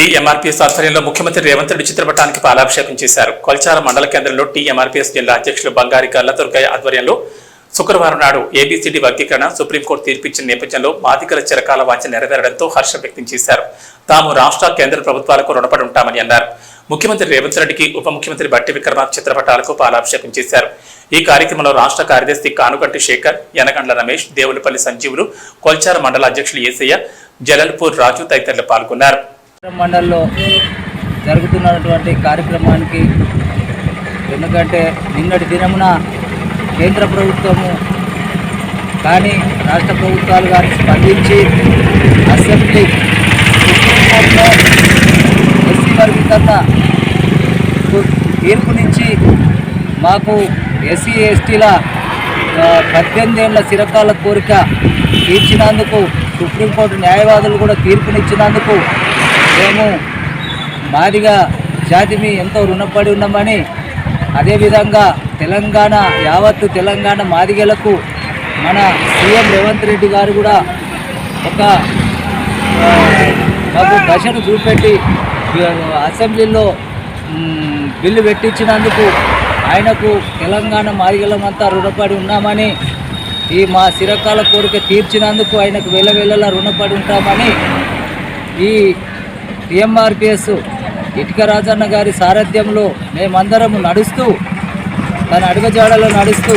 TMRPS ఆధ్వర్యంలో ముఖ్యమంత్రి రేవంత్ రెడ్డి చిత్రపటానికి పాలాభిషేకం చేశారు. కొల్చార మండల కేంద్రంలో టీఎంఆర్పీఎస్ జిల్లా అధ్యక్షులు బంగారి కల్లదుర్గయ్య ఆధ్వర్యంలో శుక్రవారం నాడు ఏబీసీడీ వర్గీకరణ సుప్రీంకోర్టు తీర్పిచ్చిన నేపథ్యంలో మాదిగల చిరకాల వాంఛ నెరవేరడంతో హర్షం వ్యక్తం చేశారు. తాము రాష్ట్ర కేంద్ర ప్రభుత్వాలకు రుణపడి ఉంటామని అన్నారు. ముఖ్యమంత్రి రేవంత్ రెడ్డికి ఉప ముఖ్యమంత్రి బట్టి విక్రమార్క చిత్రపటాలకు పాలాభిషేకం చేశారు. ఈ కార్యక్రమంలో రాష్ట్ర కార్యదర్శి కానుగంటి శేఖర్, యనగండ్ల రమేష్, దేవులపల్లి సంజీవులు, కొల్చార మండల అధ్యక్షులు ఏసయ్య, జలల్పూర్ రాజు తదితరులు పాల్గొన్నారు. మండలంలో జరుగుతున్నటువంటి కార్యక్రమానికి ఎందుకంటే నిన్నటి దినమున కేంద్ర ప్రభుత్వము కానీ రాష్ట్ర ప్రభుత్వాలు కానీ స్పందించి అసెంబ్లీ సుప్రీంకోర్టులో ఎస్సీ వర్గీకరణ తీర్పునిచ్చి మాకు ఎస్సీ ఎస్టీల 18 ఏళ్ల చిరకాల కోరిక తీర్చినందుకు సుప్రీంకోర్టు న్యాయవాదులు కూడా తీర్పునిచ్చినందుకు మేము మాదిగా జాతిని ఎంతో రుణపడి ఉన్నామని, అదేవిధంగా తెలంగాణ యావత్తు తెలంగాణ మాదిగలకు మన సీఎం రేవంత్ రెడ్డి గారు కూడా ఒక మాకు దశను చూపెట్టి అసెంబ్లీలో బిల్లు పెట్టించినందుకు ఆయనకు తెలంగాణ మాదిగలమంతా రుణపడి ఉన్నామని, ఈ మా చిరకాల కోరిక తీర్చినందుకు ఆయనకు వెళ్ళలా రుణపడి ఉంటామని ఈ టీఎంఆర్పీఎస్ ఇటుక రాజన్న గారి సారథ్యంలో మేమందరం నడుస్తూ తన అడుగుజాడలో నడుస్తూ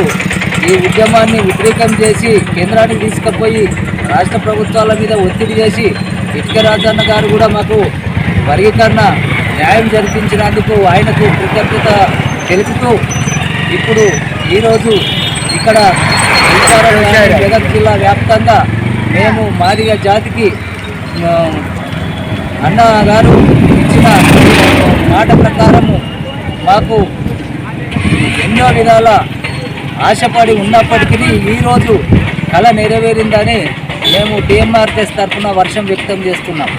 ఈ ఉద్యమాన్ని ఉద్రేకం చేసి కేంద్రానికి తీసుకుపోయి రాష్ట్ర ప్రభుత్వాల మీద ఒత్తిడి చేసి ఇటుక రాజన్న గారు కూడా మాకు వర్గీకరణ న్యాయం జరిపించినందుకు ఆయనకు కృతజ్ఞత తెలుపుతూ ఇప్పుడు ఈరోజు ఇక్కడ మెదక్ జిల్లా వ్యాప్తంగా మేము మాదిగ జాతికి అన్న గారు ఇచ్చిన మాట ప్రకారము మాకు ఎన్నో విధాల ఆశపడి ఉన్నప్పటికీ ఈరోజు కళ నెరవేరిందని మేము టీఎంఆర్పీఎస్ తరఫున వర్షం వ్యక్తం చేస్తున్నాం.